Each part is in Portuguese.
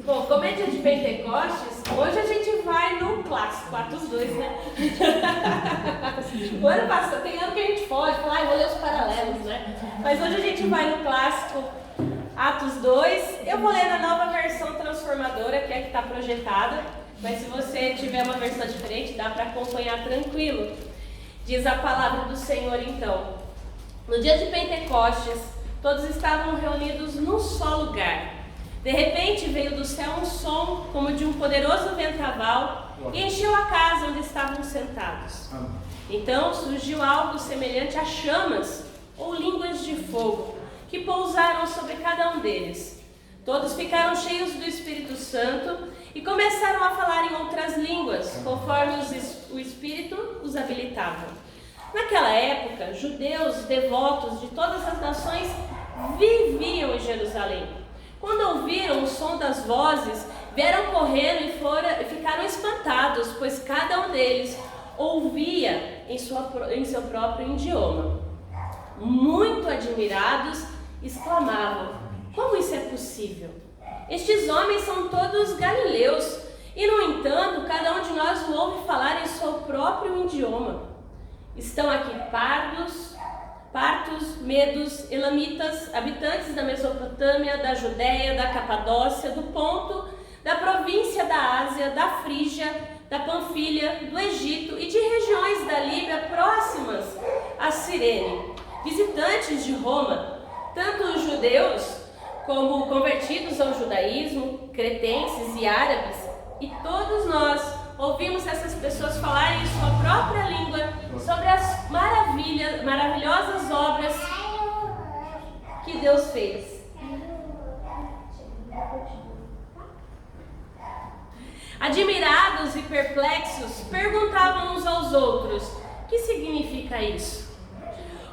Bom, como é dia de Pentecostes, hoje a gente vai no clássico, Atos 2, né? O ano passado, tem ano que a gente pode falar, vou ler os paralelos, né? Mas hoje a gente vai no clássico, Atos 2. Eu vou ler na nova versão transformadora, que é a que está projetada. Mas se você tiver uma versão diferente, dá para acompanhar tranquilo. Diz a palavra do Senhor então. No dia de Pentecostes, todos estavam reunidos num só lugar. De repente veio do céu um som como de um poderoso vendaval e encheu a casa onde estavam sentados. Então surgiu algo semelhante a chamas ou línguas de fogo que pousaram sobre cada um deles. Todos ficaram cheios do Espírito Santo e começaram a falar em outras línguas, conforme o Espírito os habilitava. Naquela época, judeus devotos de todas as nações viviam em Jerusalém. Quando ouviram o som das vozes, vieram correndo e ficaram espantados, pois cada um deles ouvia em seu próprio idioma. Muito admirados, exclamavam: como isso é possível? Estes homens são todos galileus, e no entanto, cada um de nós o ouve falar em seu próprio idioma. Estão aqui partos, medos, elamitas, habitantes da Mesopotâmia, da Judéia, da Capadócia, do Ponto, da província da Ásia, da Frígia, da Panfilha, do Egito e de regiões da Líbia próximas a Cirene, visitantes de Roma, tanto os judeus como convertidos ao judaísmo, cretenses e árabes, e todos nós ouvimos essas pessoas falarem em sua própria língua sobre as maravilhosas obras que Deus fez. Admirados e perplexos, perguntavam uns aos outros: o que significa isso?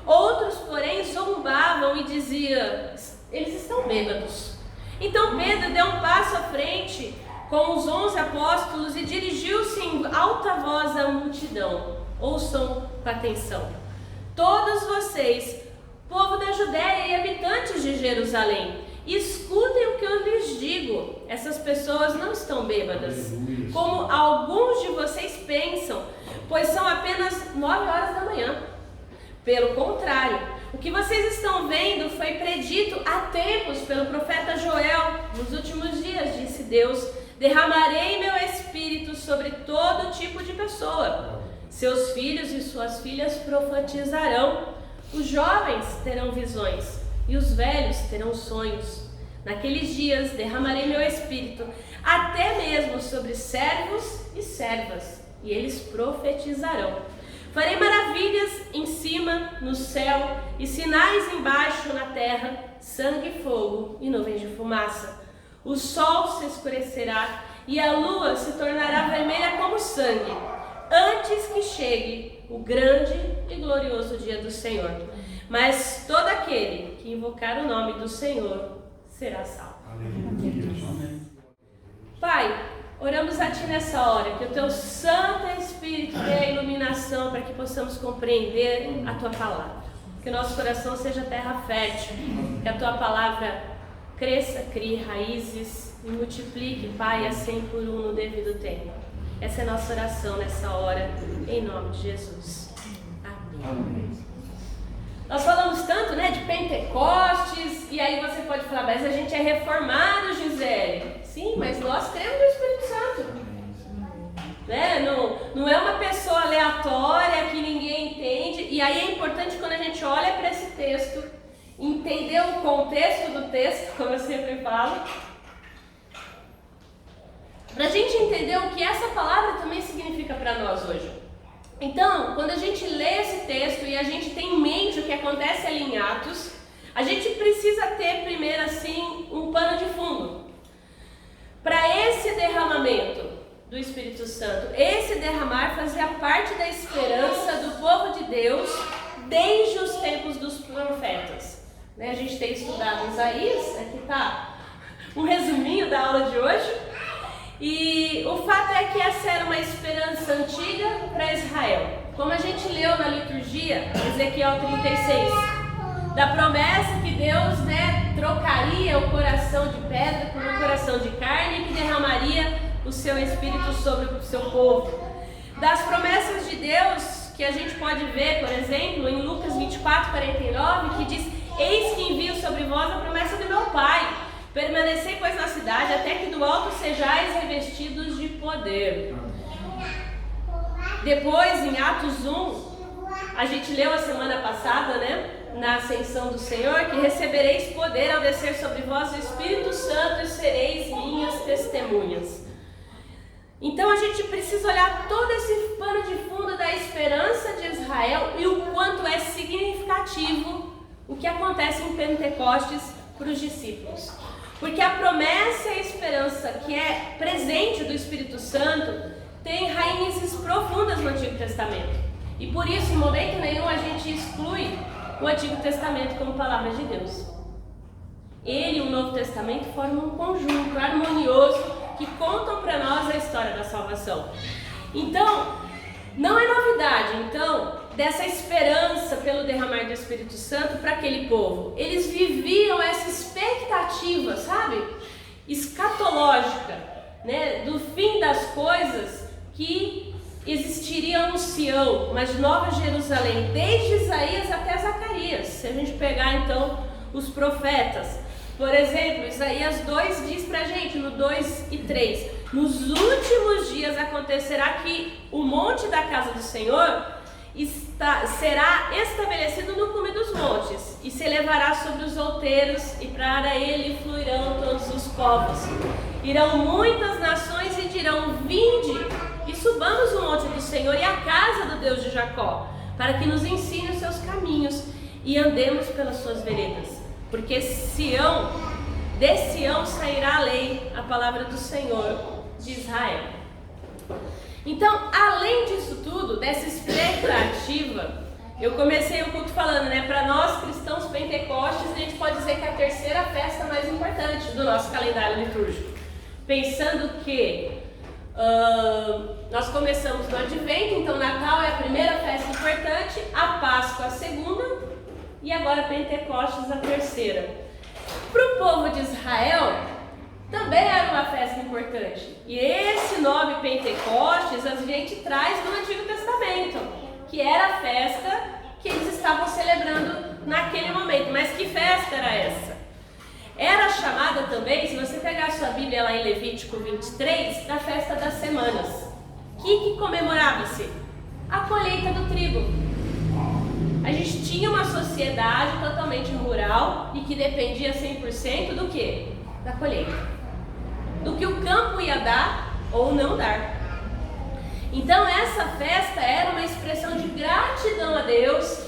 Outros, porém, zombavam e diziam: eles estão bêbados. Então Pedro deu um passo à frente com os 11 apóstolos e dirigiu-se em alta voz à multidão. Ouçam com atenção. Todos vocês, povo da Judéia e habitantes de Jerusalém, escutem o que eu lhes digo. Essas pessoas não estão bêbadas, como alguns de vocês pensam, pois são apenas 9 horas da manhã. Pelo contrário, o que vocês estão vendo foi predito há tempos pelo profeta Joel. Nos últimos dias, disse Deus, derramarei meu espírito sobre todo tipo de pessoa. Seus filhos e suas filhas profetizarão. Os jovens terão visões e os velhos terão sonhos. Naqueles dias derramarei meu espírito até mesmo sobre servos e servas, e eles profetizarão. Farei maravilhas em cima, no céu, e sinais embaixo na terra, sangue, fogo e nuvens de fumaça. O sol se escurecerá e a lua se tornará vermelha como sangue, antes que chegue o grande e glorioso dia do Senhor. Mas todo aquele que invocar o nome do Senhor será salvo. Amém. Pai, oramos a Ti nessa hora, que o Teu Santo Espírito dê a iluminação para que possamos compreender a Tua palavra. Que o nosso coração seja terra fértil, que a Tua palavra cresça, crie raízes e multiplique, Pai, a 100 por 1 no devido tempo. Essa é a nossa oração nessa hora, em nome de Jesus. Amém. Nós falamos tanto, né, de Pentecostes, e aí você pode falar, mas a gente é reformado, Gisele. Sim, mas nós temos o Espírito Santo. Né? Não é uma pessoa aleatória que ninguém entende. E aí é importante, quando a gente olha para esse texto, entender o contexto do texto, como eu sempre falo, para a gente entender o que essa palavra também significa para nós hoje. Então, quando a gente lê esse texto e a gente tem em mente o que acontece ali em Atos, a gente precisa ter primeiro assim um pano de fundo para esse derramamento do Espírito Santo. Esse derramar fazia parte da esperança do povo de Deus desde os tempos dos profetas. A gente tem estudado Isaías, aqui está um resuminho da aula de hoje. E o fato é que essa era uma esperança antiga para Israel. Como a gente leu na liturgia, Ezequiel 36, da promessa que Deus, trocaria o coração de pedra por um coração de carne e que derramaria o seu Espírito sobre o seu povo. Das promessas de Deus que a gente pode ver, por exemplo, em Lucas 24:49, que diz: eis que envio sobre vós a promessa do meu Pai, permanecei pois na cidade até que do alto sejais revestidos de poder. Depois, em Atos 1, a gente leu a semana passada, na ascensão do Senhor, que recebereis poder ao descer sobre vós o Espírito Santo e sereis minhas testemunhas. Então a gente precisa olhar todo esse pano de fundo da esperança de Israel e o quanto é significativo o que acontece em Pentecostes para os discípulos. Porque a promessa e a esperança que é presente do Espírito Santo tem raízes profundas no Antigo Testamento. E por isso, em momento nenhum, a gente exclui o Antigo Testamento como palavra de Deus. Ele e o Novo Testamento formam um conjunto harmonioso que contam para nós a história da salvação. Então, não é novidade, dessa esperança pelo derramar do Espírito Santo para aquele povo. Eles viviam essa expectativa, escatológica, do fim das coisas, que existiria um Sião, uma Nova Jerusalém, desde Isaías até Zacarias. Se a gente pegar então os profetas, por exemplo, Isaías 2 diz pra gente, no 2 e 3, nos últimos dias acontecerá que o monte da casa do Senhor será estabelecido no cume dos montes e se elevará sobre os outeiros, e para ele fluirão todos os povos. Irão muitas nações e dirão: vinde e subamos o monte do Senhor e a casa do Deus de Jacó, para que nos ensine os seus caminhos e andemos pelas suas veredas. Porque de Sião sairá a lei, a palavra do Senhor de Israel. Então, além disso tudo, dessa expectativa, eu comecei o culto falando, para nós cristãos pentecostes, a gente pode dizer que é a terceira festa mais importante do nosso calendário litúrgico. Pensando que nós começamos no Advento, então Natal é a primeira festa importante, a Páscoa a segunda e agora Pentecostes a terceira. Para o povo de Israel também era uma festa importante, e esse nome Pentecostes a gente traz do Antigo Testamento, que era a festa que eles estavam celebrando naquele momento. Mas que festa era essa? Era chamada também, se você pegar a sua Bíblia lá em Levítico 23, da festa das semanas. Que comemorava-se? A colheita do trigo. A gente tinha uma sociedade totalmente rural e que dependia 100% do quê? Da colheita. Do que o campo ia dar ou não dar. Então essa festa era uma expressão de gratidão a Deus,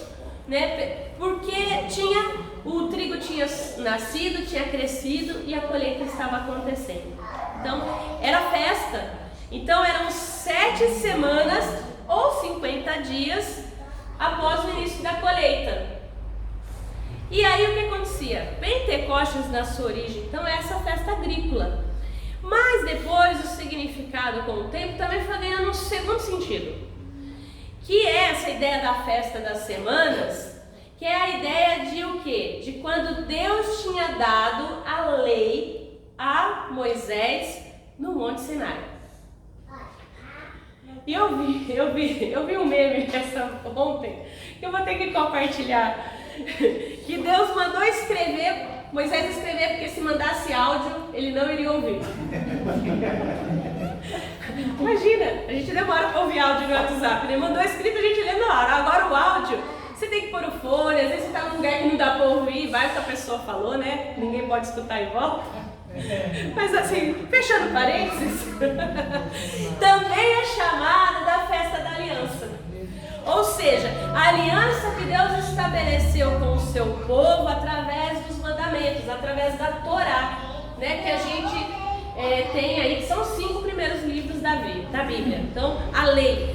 porque o trigo tinha nascido, tinha crescido e a colheita estava acontecendo. Então era festa. Então eram 7 semanas ou 50 dias após o início da colheita. E aí o que acontecia? Pentecostes, na sua origem, então, é essa festa agrícola. Mas depois o significado com o tempo também foi ganhando um segundo sentido, que é essa ideia da festa das semanas, que é a ideia de o quê? De quando Deus tinha dado a lei a Moisés no Monte Sinai. E eu vi um meme ontem, que eu vou ter que compartilhar, que Deus mandou Moisés escrever, porque se mandasse áudio, ele não iria ouvir. Imagina, a gente demora para ouvir áudio no WhatsApp, ele mandou escrito, a gente lê na hora. Agora o áudio, você tem que pôr o fone, às vezes você está num lugar que não dá para ouvir, vai o que a pessoa falou, ninguém pode escutar em volta. Mas assim, fechando parênteses, também é chamada da festa da aliança. Ou seja, a aliança que Deus estabeleceu com o seu povo através dos mandamentos, através da Torá, que a gente tem aí, que são os 5 primeiros livros da Bíblia. Então, a lei.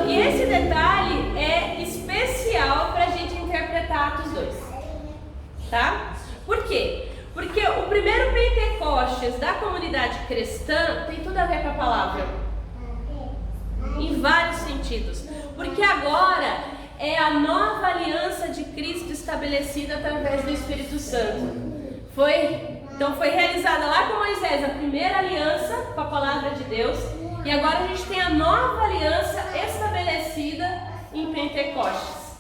E esse detalhe é especial para a gente interpretar Atos 2. Tá? Por quê? Porque o primeiro Pentecostes da comunidade cristã tem tudo a ver com a palavra, em vários sentidos. Porque agora é a nova aliança de Cristo estabelecida através do Espírito Santo. Então foi realizada lá com Moisés a primeira aliança com a palavra de Deus, e agora a gente tem a nova aliança estabelecida em Pentecostes.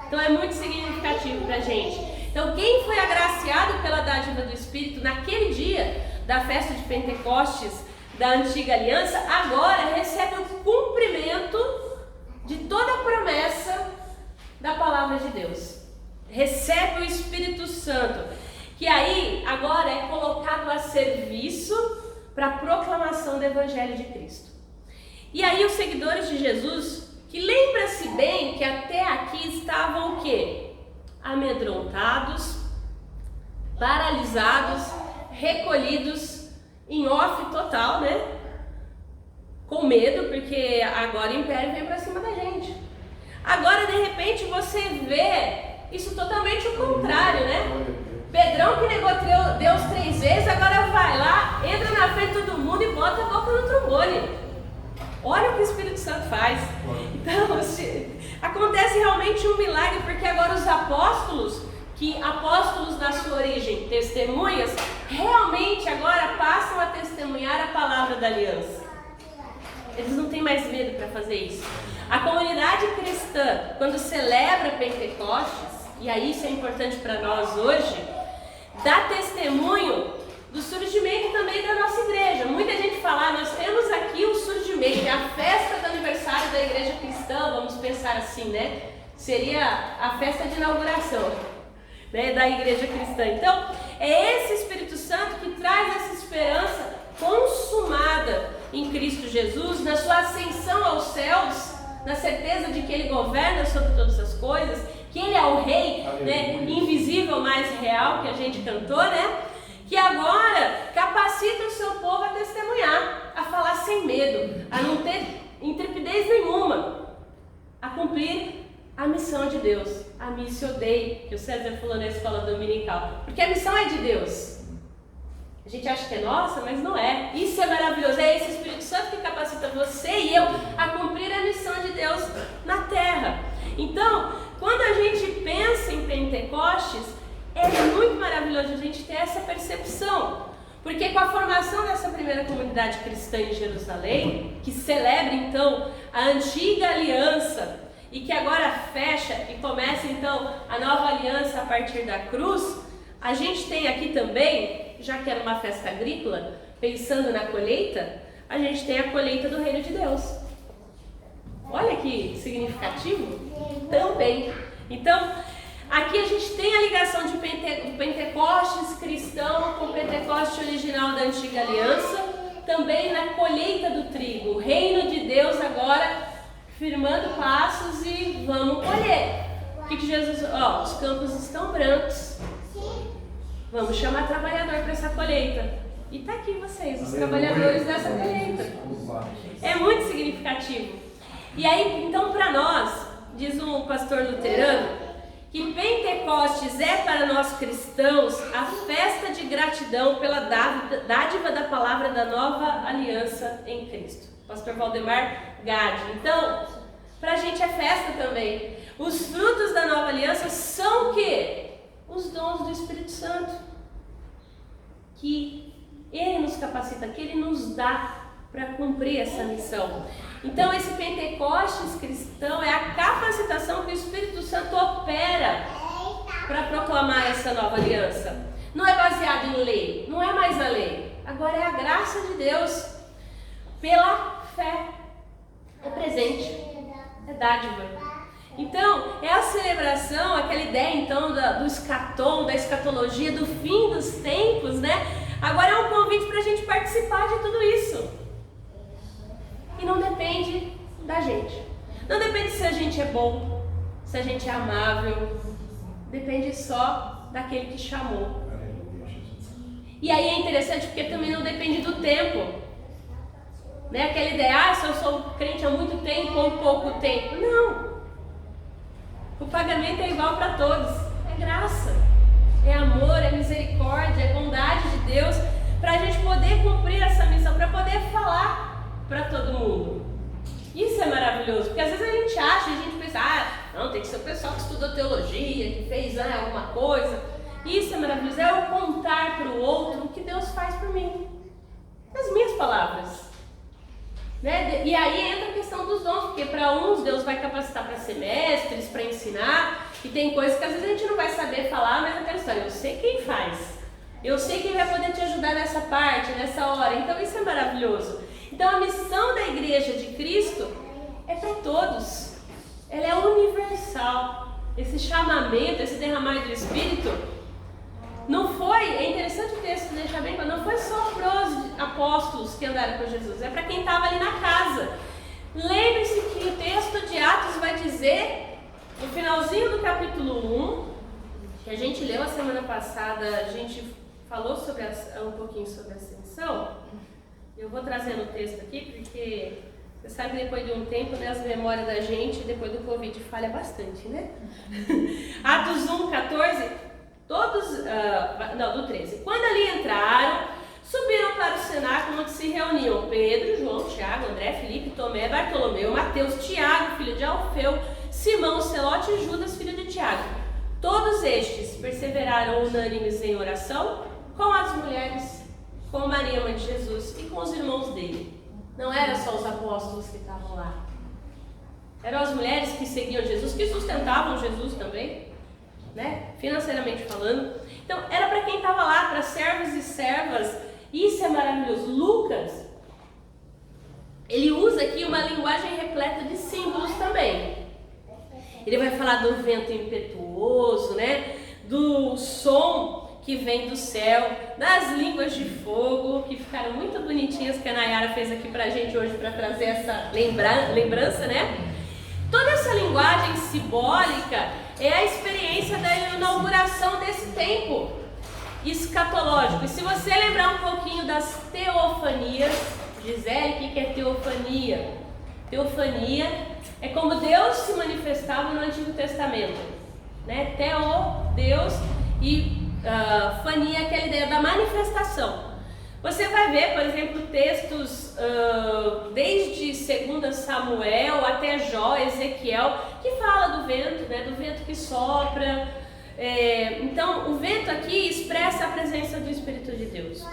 Então é muito significativo para a gente. Então quem foi agraciado pela dádiva do Espírito naquele dia da festa de Pentecostes da antiga aliança, agora recebe o cumprimento de toda a promessa da palavra de Deus. Recebe o Espírito Santo, que aí agora é colocado a serviço para a proclamação do Evangelho de Cristo. E aí os seguidores de Jesus, que lembra-se bem que até aqui estavam o quê? Amedrontados, paralisados, recolhidos, em off total, né? Com medo, porque agora o império vem para cima da gente. Agora, de repente, você vê isso totalmente o contrário, né? Pedrão, que negou Deus 3 vezes, agora vai lá, entra na frente de todo mundo e bota a boca no trombone. Olha o que o Espírito Santo faz. Então, acontece realmente um milagre, porque agora os apóstolos, que apóstolos na sua origem, testemunhas, realmente agora passam a testemunhar a palavra da aliança. Eles não têm mais medo para fazer isso. A comunidade cristã, quando celebra Pentecostes, e aí isso é importante para nós hoje, dá testemunho do surgimento também da nossa igreja. Muita gente fala, nós temos aqui o surgimento, a festa do aniversário da igreja cristã, vamos pensar assim, né? Seria a festa de inauguração, né, da igreja cristã. Então, é esse Espírito Santo que traz essa esperança consumada em Cristo Jesus, na sua ascensão aos céus, na certeza de que Ele governa sobre todas as coisas, que Ele é o Rei, né, invisível, mas real, que a gente cantou, né? Que agora capacita o seu povo a testemunhar, a falar sem medo, a não ter intrepidez nenhuma, a cumprir a missão de Deus, a Missio Dei, que o César falou na escola dominical, porque a missão é de Deus. A gente acha que é nossa, mas não é. Isso é maravilhoso, é esse Espírito Santo que capacita você e eu a cumprir a missão de Deus na terra. Então, quando a gente pensa em Pentecostes, é muito maravilhoso a gente ter essa percepção, porque com a formação dessa primeira comunidade cristã em Jerusalém, que celebra então a antiga aliança e que agora fecha e começa então a nova aliança a partir da cruz, a gente tem aqui também, já que era uma festa agrícola, pensando na colheita, a gente tem a colheita do reino de Deus. Olha que significativo também. Então, aqui a gente tem a ligação de Pentecostes cristão com o Pentecoste original da antiga aliança, também na colheita do trigo, o reino de Deus agora firmando passos e vamos colher. O que Jesus, os campos estão brancos, vamos chamar trabalhador para essa colheita. E tá aqui vocês, os trabalhadores dessa colheita. É muito significativo. E aí, então, para nós, diz um pastor luterano, que Pentecostes é para nós cristãos a festa de gratidão pela dádiva da palavra da nova aliança em Cristo. Pastor Valdemar Gade. Então, para a gente é festa também. Os frutos da nova aliança são o quê? Os dons do Espírito Santo, que Ele nos capacita, que Ele nos dá para cumprir essa missão. Então esse Pentecostes cristão é a capacitação que o Espírito Santo opera para proclamar essa nova aliança. Não é baseado em lei, não é mais a lei, agora é a graça de Deus pela fé. É presente, é dádiva. Então, é a celebração, aquela ideia então do escatom, da escatologia, do fim dos tempos, né? Agora é um convite para a gente participar de tudo isso. E não depende da gente. Não depende se a gente é bom, se a gente é amável. Depende só daquele que chamou. E aí é interessante porque também não depende do tempo. Né? Aquela ideia, se eu sou crente há muito tempo ou pouco tempo. Não. O pagamento é igual para todos. É graça, é amor, é misericórdia, é bondade de Deus para a gente poder cumprir essa missão, para poder falar para todo mundo. Isso é maravilhoso, porque às vezes a gente acha, a gente pensa, Não, tem que ser o pessoal que estudou teologia, que fez alguma coisa. Isso é maravilhoso, é eu contar para o outro o que Deus faz por mim. As minhas palavras. Né? E aí entra a questão dos dons, porque para uns Deus vai capacitar para ser mestres, para ensinar, e tem coisas que às vezes a gente não vai saber falar, mas aquela história, eu sei quem faz. Eu sei quem vai poder te ajudar nessa parte, nessa hora. Então isso é maravilhoso. Então a missão da Igreja de Cristo é para todos. Ela é universal. Esse chamamento, esse derramar do Espírito, não foi, é interessante o texto deixar bem claro, não foi só para os apóstolos que andaram com Jesus, é para quem estava ali na casa. Lembre-se que o texto de Atos vai dizer, no finalzinho do capítulo 1, que a gente leu a semana passada, a gente falou sobre um pouquinho sobre a ascensão. Eu vou trazendo o texto aqui, porque você sabe que depois de um tempo, né, as memórias da gente, depois do Covid, falha bastante, né? Atos 1, 14, do 13. Quando ali entraram, subiram para o cenáculo onde se reuniam Pedro, João, Tiago, André, Filipe, Tomé, Bartolomeu, Mateus, Tiago, filho de Alfeu, Simão, Celote e Judas, filho de Tiago. Todos estes perseveraram unânimes em oração com as mulheres, com Maria, mãe de Jesus, e com os irmãos dele. Não eram só os apóstolos que estavam lá. Eram as mulheres que seguiam Jesus, que sustentavam Jesus também, né? Financeiramente falando. Então, era para quem estava lá, para servos e servas. Isso é maravilhoso. Lucas, ele usa aqui uma linguagem repleta de símbolos também. Ele vai falar do vento impetuoso, né? Do som que vem do céu, das línguas de fogo, que ficaram muito bonitinhas, que a Nayara fez aqui pra gente hoje, para trazer essa lembrança, né? Toda essa linguagem simbólica é a experiência da inauguração desse tempo escatológico. E se você lembrar um pouquinho das teofanias, Gisele, o que é teofania? Teofania é como Deus se manifestava no Antigo Testamento, né? Teo, Deus, e fania, aquela ideia da manifestação. Você vai ver, por exemplo, textos desde 2 Samuel até Jó, Ezequiel, que fala do vento, né? Do vento que sopra. Então, o vento aqui expressa a presença do Espírito de Deus.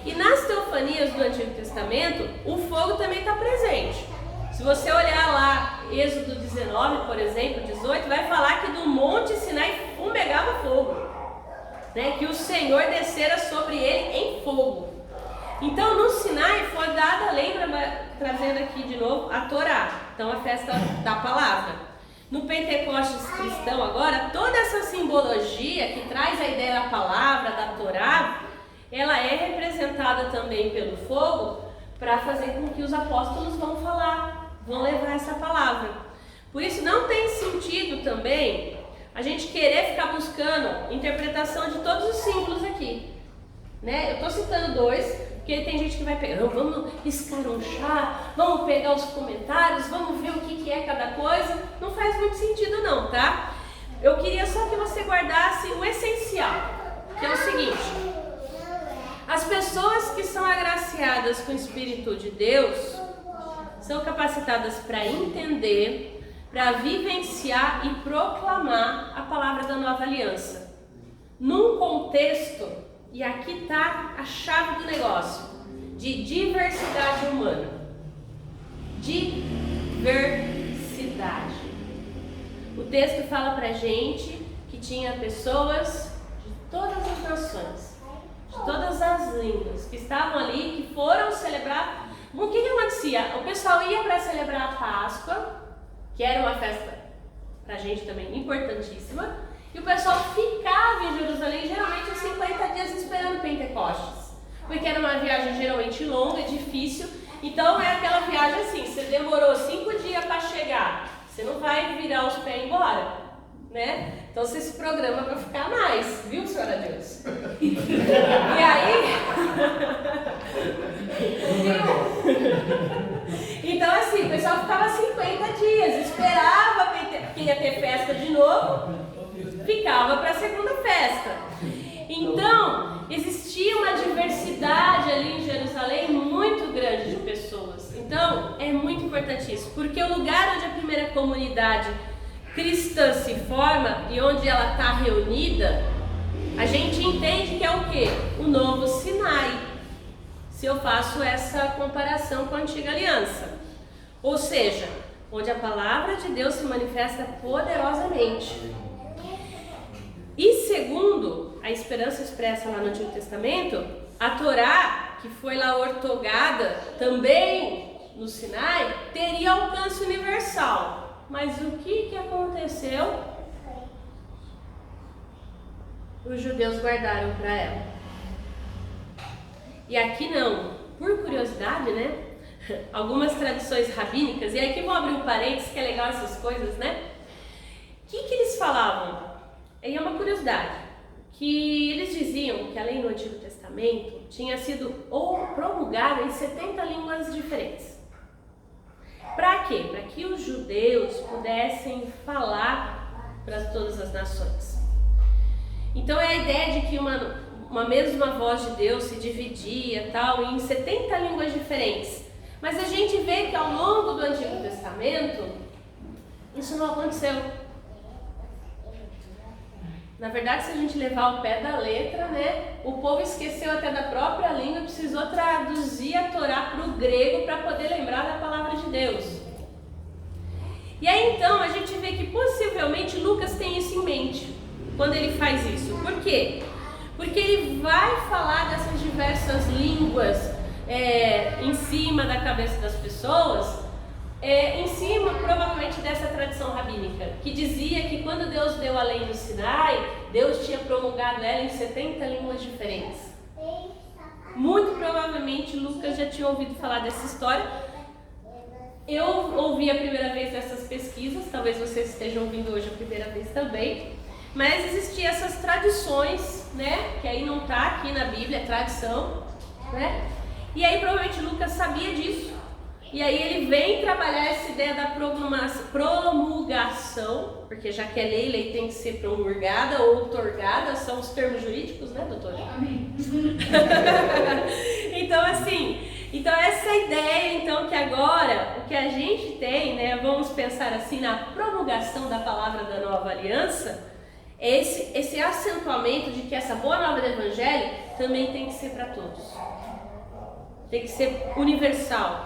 E nas teofanias do Antigo Testamento, o fogo também está presente. Se você olhar lá, Êxodo 19, por exemplo, 18, vai falar que do monte Sinai fumegava fogo. Né, que o Senhor descera sobre ele em fogo. Então no Sinai foi dada, lembra, trazendo aqui de novo, a Torá, então a festa da palavra. No Pentecostes cristão agora, toda essa simbologia que traz a ideia da palavra, da Torá, ela é representada também pelo fogo para fazer com que os apóstolos vão falar, vão levar essa palavra. Por isso não tem sentido também a gente querer ficar buscando interpretação de todos os símbolos aqui, né? Eu estou citando dois, porque tem gente que vai pegar, vamos escarunchar, vamos pegar os comentários, vamos ver o que é cada coisa. Não faz muito sentido não, tá? Eu queria só que você guardasse o essencial, que é o seguinte: as pessoas que são agraciadas com o Espírito de Deus são capacitadas para entender, para vivenciar e proclamar a palavra da nova aliança. Num contexto, e aqui está a chave do negócio, de diversidade humana. Diversidade. O texto fala pra gente que tinha pessoas de todas as nações, de todas as línguas, que estavam ali, que foram celebrar. O que acontecia? O pessoal ia para celebrar a Páscoa, que era uma festa pra gente também importantíssima, e o pessoal ficava em Jerusalém geralmente uns 50 dias esperando Pentecostes, porque era uma viagem geralmente longa, difícil. Então é aquela viagem assim, você demorou 5 dias para chegar, você não vai virar os pés e ir embora, né? Então você se programa para ficar mais, viu, senhora Deus? E aí... Então assim, o pessoal ficava 50 dias, esperava que ia ter festa de novo, ficava para a segunda festa. Então, existia uma diversidade ali em Jerusalém muito grande de pessoas. Então, é muito importante isso, porque o lugar onde a primeira comunidade cristã se forma e onde ela está reunida, a gente entende que é o quê? O novo Sinai, se eu faço essa comparação com a antiga aliança. Ou seja, onde a palavra de Deus se manifesta poderosamente. E segundo a esperança expressa lá no Antigo Testamento, a Torá, que foi lá ortogada também no Sinai, teria alcance universal. Mas o que aconteceu? Os judeus guardaram para ela. E aqui não, por curiosidade, né? Algumas tradições rabínicas, e aqui vou abrir um parênteses, que é legal essas coisas, né? O que eles falavam? E é uma curiosidade, que eles diziam que a lei no Antigo Testamento tinha sido promulgada em 70 línguas diferentes. Para quê? Para que os judeus pudessem falar para todas as nações. Então é a ideia de que uma mesma voz de Deus se dividia tal, em 70 línguas diferentes. Mas a gente vê que ao longo do Antigo Testamento, isso não aconteceu. Na verdade, se a gente levar ao pé da letra, né, o povo esqueceu até da própria língua e precisou traduzir a Torá para o grego para poder lembrar da palavra de Deus. E aí então a gente vê que possivelmente Lucas tem isso em mente quando ele faz isso. Por quê? Porque ele vai falar dessas diversas línguas em cima da cabeça das pessoas, em cima provavelmente dessa tradição rabínica, que dizia que quando Deus deu a lei no Sinai, Deus tinha promulgado ela em 70 línguas diferentes. Muito provavelmente Lucas já tinha ouvido falar dessa história. Eu ouvi a primeira vez dessas pesquisas, talvez vocês estejam ouvindo hoje a primeira vez também, mas existiam essas tradições, né, que aí não está aqui na Bíblia, é tradição, né? E aí provavelmente Lucas sabia disso. E aí ele vem trabalhar essa ideia da promulgação, porque já que é lei, lei tem que ser promulgada ou outorgada, são os termos jurídicos, né, doutora? Amém. Então essa ideia, então, que agora o que a gente tem, né, vamos pensar assim, na promulgação da palavra da nova aliança, é esse acentuamento de que essa boa nova do Evangelho também tem que ser para todos. Tem que ser universal.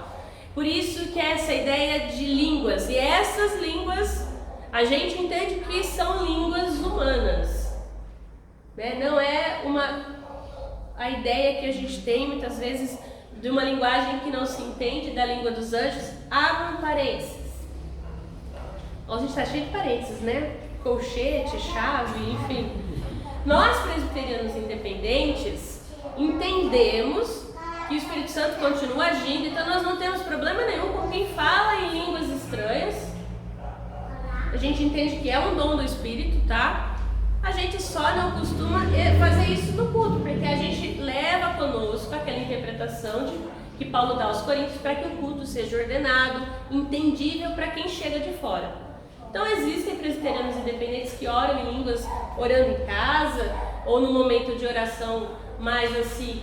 Por isso que é essa ideia de línguas. E essas línguas, a gente entende que são línguas humanas, né? Não é a ideia que a gente tem muitas vezes de uma linguagem que não se entende, da língua dos anjos. Abram parênteses. A gente está cheio de parênteses, né? Colchete, chave, enfim. Nós, presbiterianos independentes, entendemos que o Espírito Santo continua agindo, então nós não temos problema nenhum com quem fala em línguas estranhas. A gente entende que é um dom do Espírito, tá? A gente só não costuma fazer isso no culto, porque a gente leva conosco aquela interpretação que Paulo dá aos Coríntios para que o culto seja ordenado, entendível para quem chega de fora. Então existem presbiterianos independentes que oram em línguas, orando em casa, ou no momento de oração mais assim,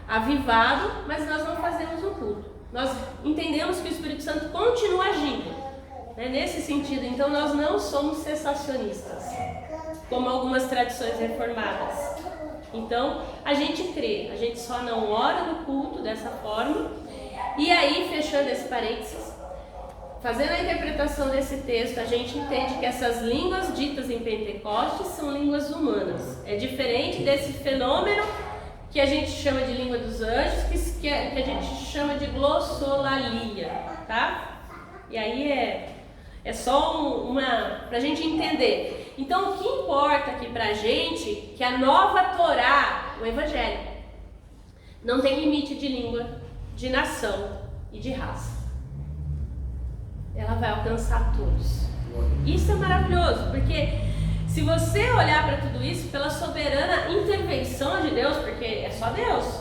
avivado, mas nós não fazemos no culto. Nós entendemos que o Espírito Santo continua agindo, né, nesse sentido. Então nós não somos cessacionistas, como algumas tradições reformadas. Então a gente crê, a gente só não ora no culto dessa forma. E aí, fechando esse parênteses, fazendo a interpretação desse texto, a gente entende que essas línguas ditas em Pentecostes são línguas humanas. É diferente desse fenômeno que a gente chama de língua dos anjos, que a gente chama de glossolalia, tá? E aí é só pra gente entender. Então o que importa aqui pra gente, que a nova Torá, o Evangelho, não tem limite de língua, de nação e de raça. Ela vai alcançar todos. Isso é maravilhoso, porque se você olhar para tudo isso pela soberana intervenção de Deus, porque é só Deus,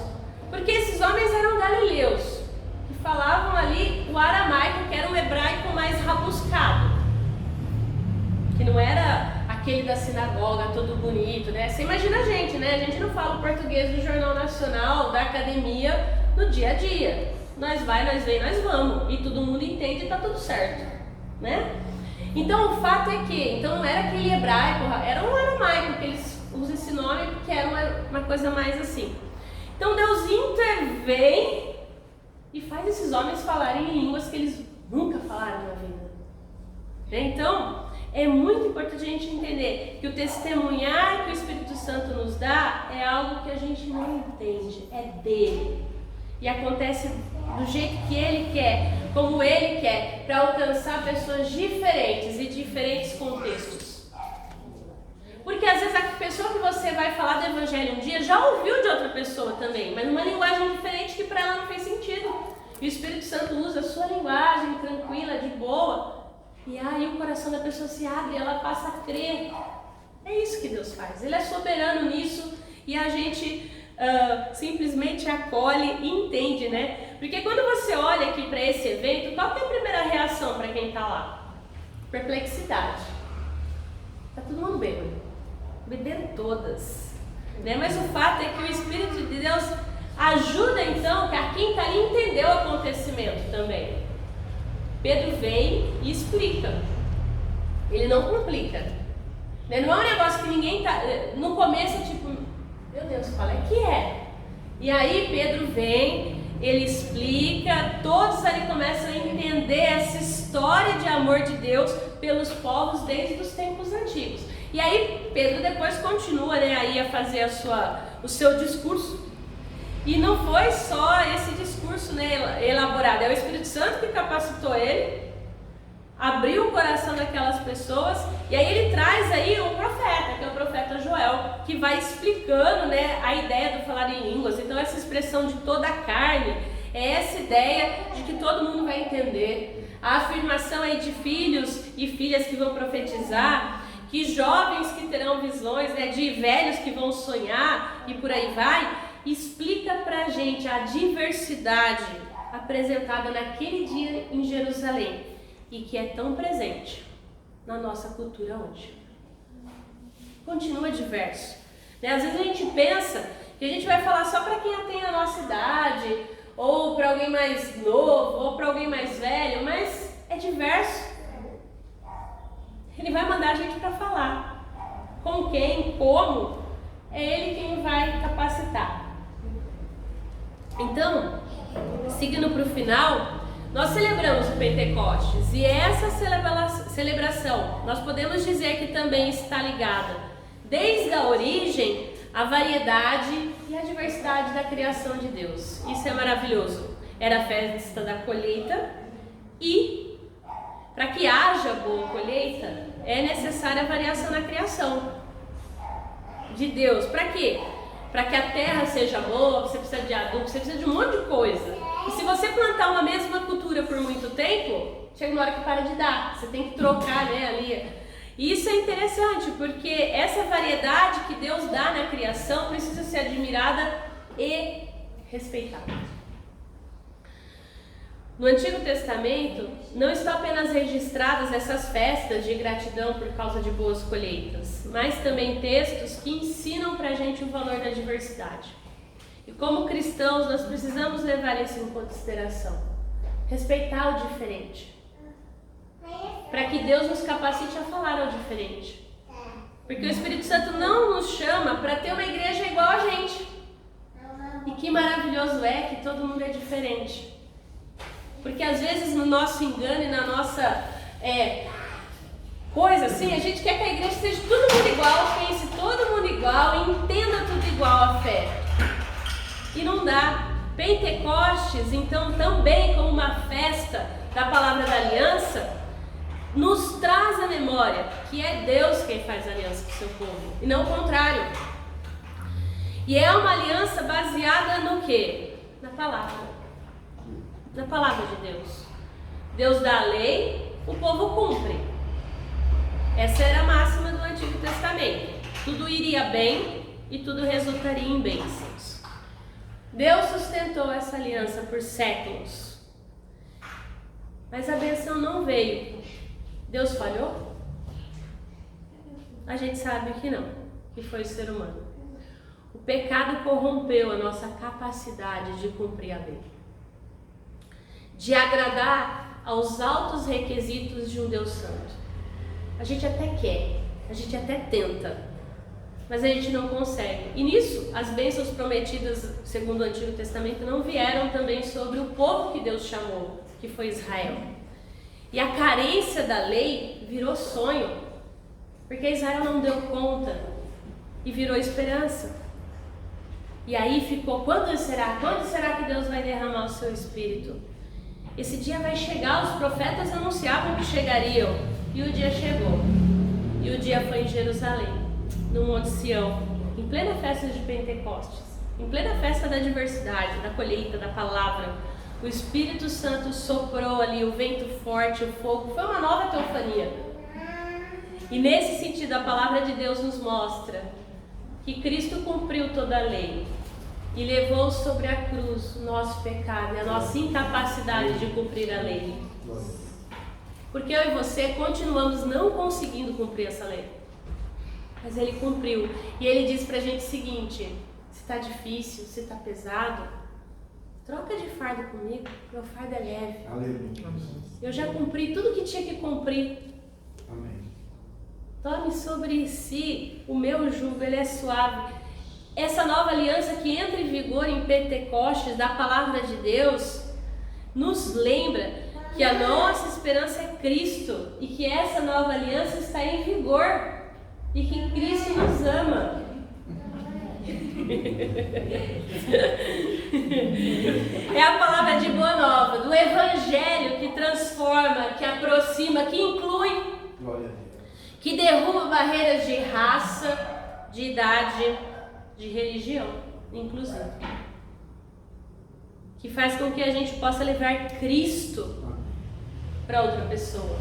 porque esses homens eram galileus, que falavam ali o aramaico, que era um hebraico mais rabuscado, que não era aquele da sinagoga todo bonito, né? Você imagina a gente, né? A gente não fala o português do Jornal Nacional, da academia, no dia a dia. Nós vai, nós vem, nós vamos, e todo mundo entende e tá tudo certo, né? Então o fato é que, então não era aquele hebraico, era um aramaico, que eles usam esse nome porque era uma coisa mais assim. Então Deus intervém e faz esses homens falarem em línguas que eles nunca falaram na vida. Então, é muito importante a gente entender que o testemunhar que o Espírito Santo nos dá é algo que a gente não entende, é dele. E acontece do jeito que ele quer, como ele quer, para alcançar pessoas diferentes e diferentes contextos. Porque às vezes a pessoa que você vai falar do evangelho um dia já ouviu de outra pessoa também, mas numa linguagem diferente que para ela não fez sentido. E o Espírito Santo usa a sua linguagem tranquila, de boa, e aí o coração da pessoa se abre e ela passa a crer. É isso que Deus faz. Ele é soberano nisso e a gente simplesmente acolhe e entende, né? Porque quando você olha aqui para esse evento, qual que é a primeira reação para quem está lá? Perplexidade. Está todo mundo bêbado. Beberam todas. Né? Mas o fato é que o Espírito de Deus ajuda então que a quem está ali entendeu o acontecimento também. Pedro vem e explica. Ele não complica. Né? Não é um negócio que ninguém tá. No começo é tipo, meu Deus, qual é que é? E aí Pedro vem, ele explica, todos ali começam a entender essa história de amor de Deus pelos povos desde os tempos antigos. E aí Pedro depois continua, né, aí a fazer o seu discurso. E não foi só esse discurso, né, elaborado, é o Espírito Santo que capacitou ele, abriu o coração daquelas pessoas, e aí ele traz aí o profeta, que é o profeta Joel, que vai explicando, né, a ideia do falar em línguas. Então essa expressão de toda a carne é essa ideia de que todo mundo vai entender. A afirmação aí de filhos e filhas que vão profetizar, que jovens que terão visões, né, de velhos que vão sonhar e por aí vai, explica pra gente a diversidade apresentada naquele dia em Jerusalém e que é tão presente na nossa cultura hoje. Continua diverso. Né? Às vezes a gente pensa que a gente vai falar só para quem tem a nossa idade, ou para alguém mais novo, ou para alguém mais velho, mas é diverso. Ele vai mandar a gente para falar. Com quem, como, é ele quem vai capacitar. Então, seguindo para o final, nós celebramos o Pentecostes e essa celebração, nós podemos dizer que também está ligada, desde a origem, à variedade e à diversidade da criação de Deus. Isso é maravilhoso. Era a festa da colheita e, para que haja boa colheita, é necessária a variação na criação de Deus. Para quê? Para que a terra seja boa, você precisa de adubo, você precisa de um monte de coisa. E se você plantar uma mesma cultura por muito tempo, chega uma hora que para de dar. Você tem que trocar, né, ali. E isso é interessante, porque essa variedade que Deus dá na criação precisa ser admirada e respeitada. No Antigo Testamento, não estão apenas registradas essas festas de gratidão por causa de boas colheitas, mas também textos que ensinam pra gente o valor da diversidade. E como cristãos, nós precisamos levar isso em consideração. Respeitar o diferente. Para que Deus nos capacite a falar ao diferente. Porque o Espírito Santo não nos chama para ter uma igreja igual a gente. E que maravilhoso é que todo mundo é diferente. Porque às vezes no nosso engano e na nossa coisa assim, a gente quer que a igreja seja todo mundo igual, pense todo mundo igual, entenda tudo igual a fé. E não dá. Pentecostes, então, também como uma festa da palavra da aliança, nos traz a memória que é Deus quem faz aliança com o seu povo, e não o contrário. E é uma aliança baseada no quê? Na palavra. Na palavra de Deus. Deus dá a lei, o povo cumpre. Essa era a máxima do Antigo Testamento. Tudo iria bem e tudo resultaria em bênçãos. Deus sustentou essa aliança por séculos. Mas a bênção não veio. Deus falhou? A gente sabe que não, que foi o ser humano. O pecado corrompeu a nossa capacidade de cumprir a lei, de agradar aos altos requisitos de um Deus santo. A gente até quer, a gente até tenta, mas a gente não consegue. E nisso, as bênçãos prometidas, segundo o Antigo Testamento, não vieram também sobre o povo que Deus chamou, que foi Israel. E a carência da lei virou sonho, porque Israel não deu conta e virou esperança. E aí ficou, quando será que Deus vai derramar o seu Espírito? Esse dia vai chegar, os profetas anunciavam que chegariam, e o dia chegou. E o dia foi em Jerusalém, no Monte Sião, em plena festa de Pentecostes, em plena festa da diversidade, da colheita, da palavra. O Espírito Santo soprou ali, o vento forte, o fogo, foi uma nova teofania. E nesse sentido, a palavra de Deus nos mostra que Cristo cumpriu toda a lei e levou sobre a cruz o nosso pecado e a nossa incapacidade de cumprir a lei. Porque eu e você continuamos não conseguindo cumprir essa lei. Mas Ele cumpriu. E Ele diz pra gente o seguinte: se está difícil, se está pesado, troca de fardo comigo, meu fardo é leve. Aleluia. Eu já cumpri tudo que tinha que cumprir. Amém. Tome sobre si o meu jugo, ele é suave. Essa nova aliança que entra em vigor em Pentecostes, da palavra de Deus, nos lembra que a nossa esperança é Cristo e que essa nova aliança está em vigor e que Cristo nos ama. É a palavra de boa nova, do Evangelho que transforma, que aproxima, que inclui, que derruba barreiras de raça, de idade, de religião, inclusive. Que faz com que a gente possa levar Cristo para outra pessoa.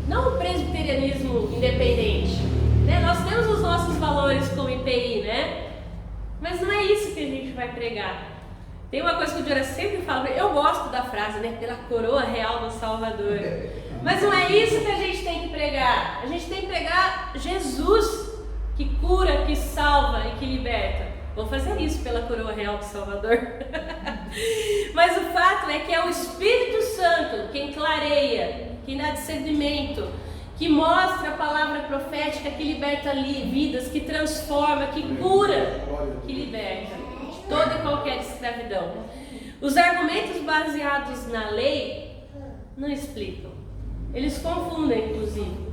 Não o presbiterianismo independente, né? Nós temos os nossos valores como IPI, né? Mas não é isso que a gente vai pregar. Tem uma coisa que o Dioras sempre fala, eu gosto da frase, né? Pela coroa real do Salvador. Mas não é isso que a gente tem que pregar. A gente tem que pregar Jesus, que cura, que salva e que liberta. Vou fazer isso pela coroa real do Salvador. Mas o fato é que é o Espírito Santo quem clareia, quem dá discernimento, que mostra a palavra profética, que liberta vidas, que transforma, que cura, que liberta de toda e qualquer escravidão. Os argumentos baseados na lei não explicam. Eles confundem, inclusive,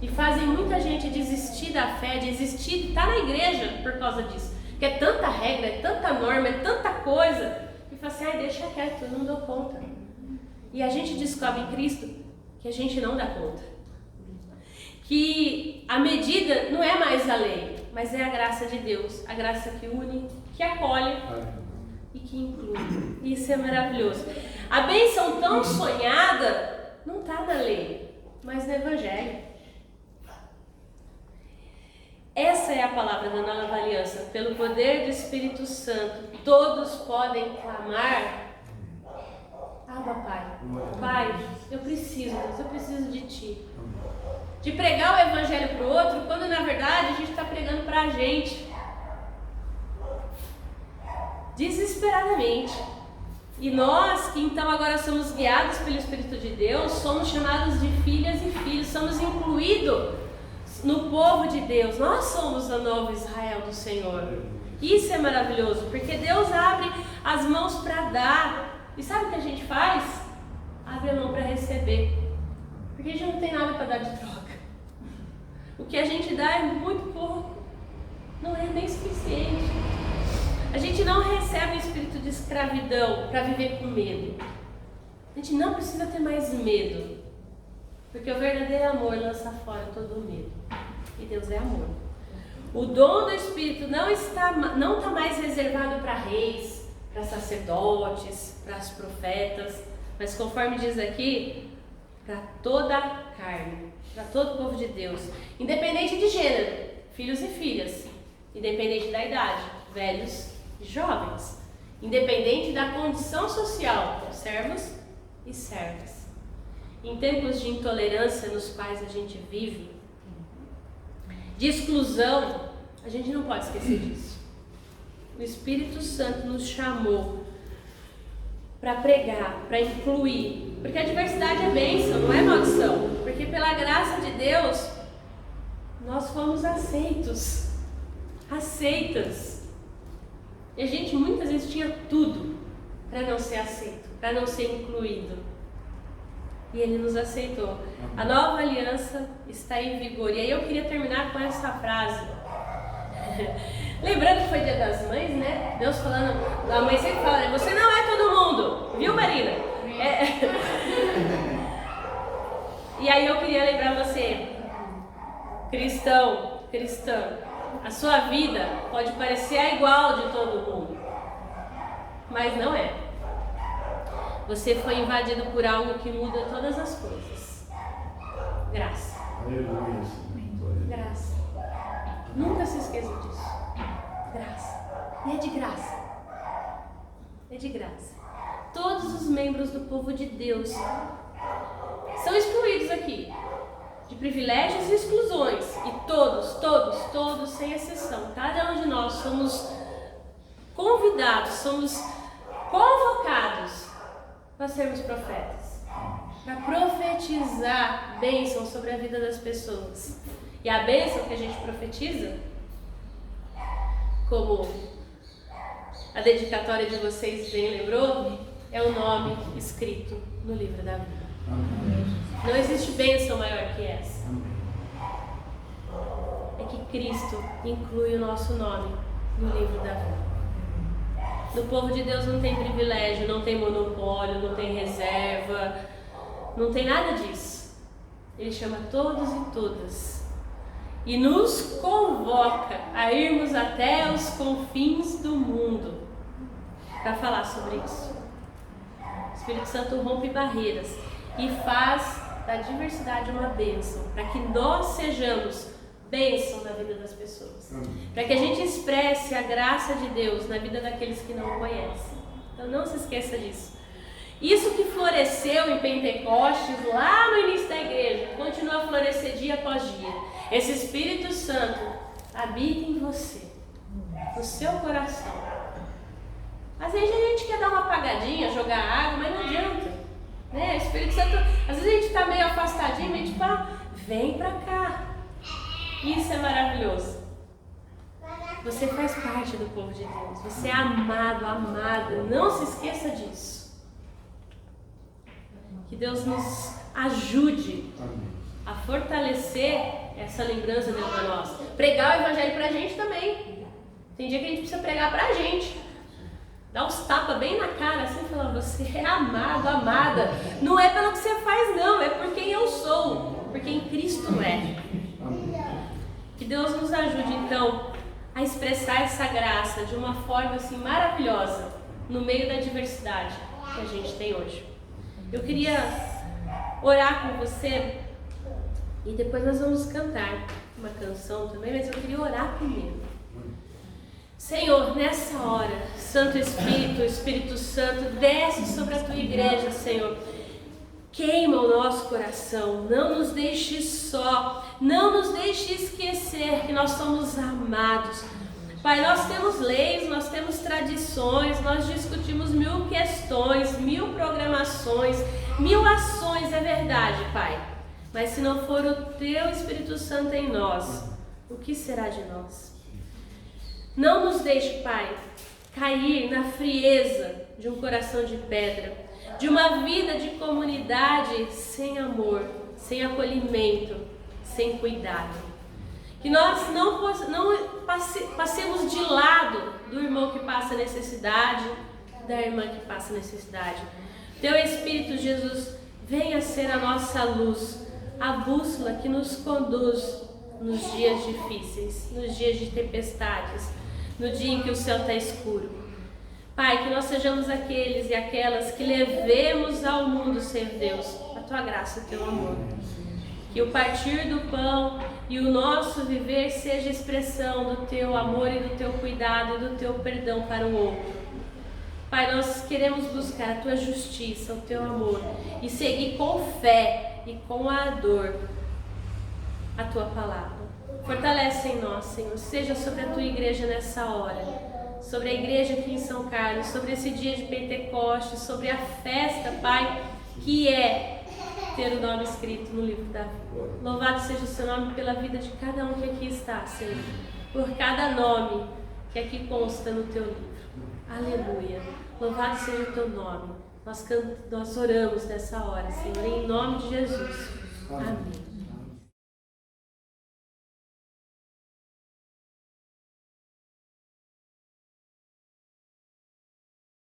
e fazem muita gente desistir da fé, desistir de estar na igreja por causa disso. Que é tanta regra, é tanta norma, é tanta coisa, e fala assim, deixa quieto, eu não dou conta. E a gente descobre em Cristo que a gente não dá conta. Que a medida não é mais a lei, mas é a graça de Deus, a graça que une, que acolhe e que inclui. Isso é maravilhoso. A bênção tão sonhada não está na lei, mas no Evangelho. Essa é a palavra da nova aliança. Pelo poder do Espírito Santo, todos podem clamar: Abba, Pai. Pai, eu preciso, Deus, eu preciso de Ti. De pregar o Evangelho para o outro, quando na verdade a gente está pregando para a gente. Desesperadamente. E nós, que então agora somos guiados pelo Espírito de Deus, somos chamados de filhas e filhos, somos incluídos no povo de Deus. Nós somos a nova Israel do Senhor. Isso é maravilhoso, porque Deus abre as mãos para dar. E sabe o que a gente faz? Abre a mão para receber. Porque a gente não tem nada para dar de troca. O que a gente dá é muito pouco. Não é nem suficiente. A gente não recebe o espírito de escravidão para viver com medo. A gente não precisa ter mais medo. Porque o verdadeiro amor lança fora todo o medo. E Deus é amor. O dom do Espírito não está mais reservado para reis, para sacerdotes, para os profetas, mas conforme diz aqui, para toda a carne, para todo o povo de Deus, independente de gênero, filhos e filhas, independente da idade, velhos e jovens, independente da condição social, servos e servas. Em tempos de intolerância nos quais a gente vive, de exclusão, a gente não pode esquecer disso. O Espírito Santo nos chamou para pregar, para incluir, porque a diversidade é bênção, não é maldição. Porque pela graça de Deus, nós fomos aceitos. Aceitas. E a gente muitas vezes tinha tudo para não ser aceito, para não ser incluído. E Ele nos aceitou. A nova aliança está em vigor. E aí eu queria terminar com essa frase. Lembrando que foi Dia das Mães, né? Deus falando, a mãe sempre fala, né? Você não é todo mundo, viu, Marina? E aí eu queria lembrar você, cristão, cristã, a sua vida pode parecer a igual de todo mundo, mas não é. Você foi invadido por algo que muda todas as coisas. Graça. Graça. Nunca se esqueça disso. Graça. E é de graça. É de graça. Todos os membros do povo de Deus são excluídos aqui de privilégios e exclusões. E todos, sem exceção, cada um de nós somos convidados, somos convocados para sermos profetas, para profetizar bênção sobre a vida das pessoas. E a bênção que a gente profetiza, como a dedicatória de vocês bem lembrou, é o nome escrito no livro da vida. Não existe bênção maior que essa. É que Cristo inclui o nosso nome no livro da vida. No povo de Deus não tem privilégio, não tem monopólio, não tem reserva, não tem nada disso. Ele chama todos e todas e nos convoca a irmos até os confins do mundo para falar sobre isso. O Espírito Santo rompe barreiras e faz da diversidade uma bênção, para que nós sejamos bênção na vida das pessoas, para que a gente expresse a graça de Deus na vida daqueles que não o conhecem. Então não se esqueça disso. Isso que floresceu em Pentecostes, lá no início da igreja, continua a florescer dia após dia. Esse Espírito Santo habita em você, no seu coração. Às vezes a gente quer dar uma apagadinha, jogar água, mas não adianta, né? O Espírito Santo, às vezes a gente está meio afastadinho, meio tipo, vem pra cá. Isso é maravilhoso. Você faz parte do povo de Deus. Você é amado, amada. Não se esqueça disso. Que Deus nos ajude a fortalecer essa lembrança dentro de nós. Pregar o evangelho pra gente também. Tem dia que a gente precisa pregar pra gente. Dar uns tapas bem na cara, assim, falando, você é amado, amada. Não é pelo que você faz, não. É por quem eu sou. Por quem Cristo é. Que Deus nos ajude, então, a expressar essa graça de uma forma assim maravilhosa no meio da diversidade que a gente tem hoje. Eu queria orar com você e depois nós vamos cantar uma canção também, mas eu queria orar primeiro. Senhor, nessa hora, Santo Espírito, Espírito Santo, desce sobre a tua igreja, Senhor. Queima o nosso coração, não nos deixe só, não nos deixe esquecer que nós somos amados. Pai, nós temos leis, nós temos tradições, nós discutimos 1000 questões, 1000 programações, 1000 ações, é verdade, Pai. Mas se não for o Teu Espírito Santo em nós, o que será de nós? Não nos deixe, Pai, cair na frieza de um coração de pedra, de uma vida de comunidade sem amor, sem acolhimento, sem cuidado. Que nós não passemos de lado do irmão que passa necessidade, da irmã que passa necessidade. Teu Espírito, Jesus, venha ser a nossa luz, a bússola que nos conduz nos dias difíceis, nos dias de tempestades, no dia em que o céu está escuro. Pai, que nós sejamos aqueles e aquelas que levemos ao mundo, Senhor Deus, a Tua graça e o Teu amor. Que o partir do pão e o nosso viver seja expressão do Teu amor e do Teu cuidado e do Teu perdão para o outro. Pai, nós queremos buscar a Tua justiça, o Teu amor e seguir com fé e com ardor a Tua palavra. Fortalece em nós, Senhor, seja sobre a Tua igreja nessa hora. Sobre a igreja aqui em São Carlos, sobre esse dia de Pentecostes, sobre a festa, Pai, que é ter o nome escrito no livro da vida. Louvado seja o seu nome pela vida de cada um que aqui está, Senhor. Por cada nome que aqui consta no teu livro. Aleluia. Louvado seja o teu nome. Nós oramos nessa hora, Senhor, em nome de Jesus. Amém.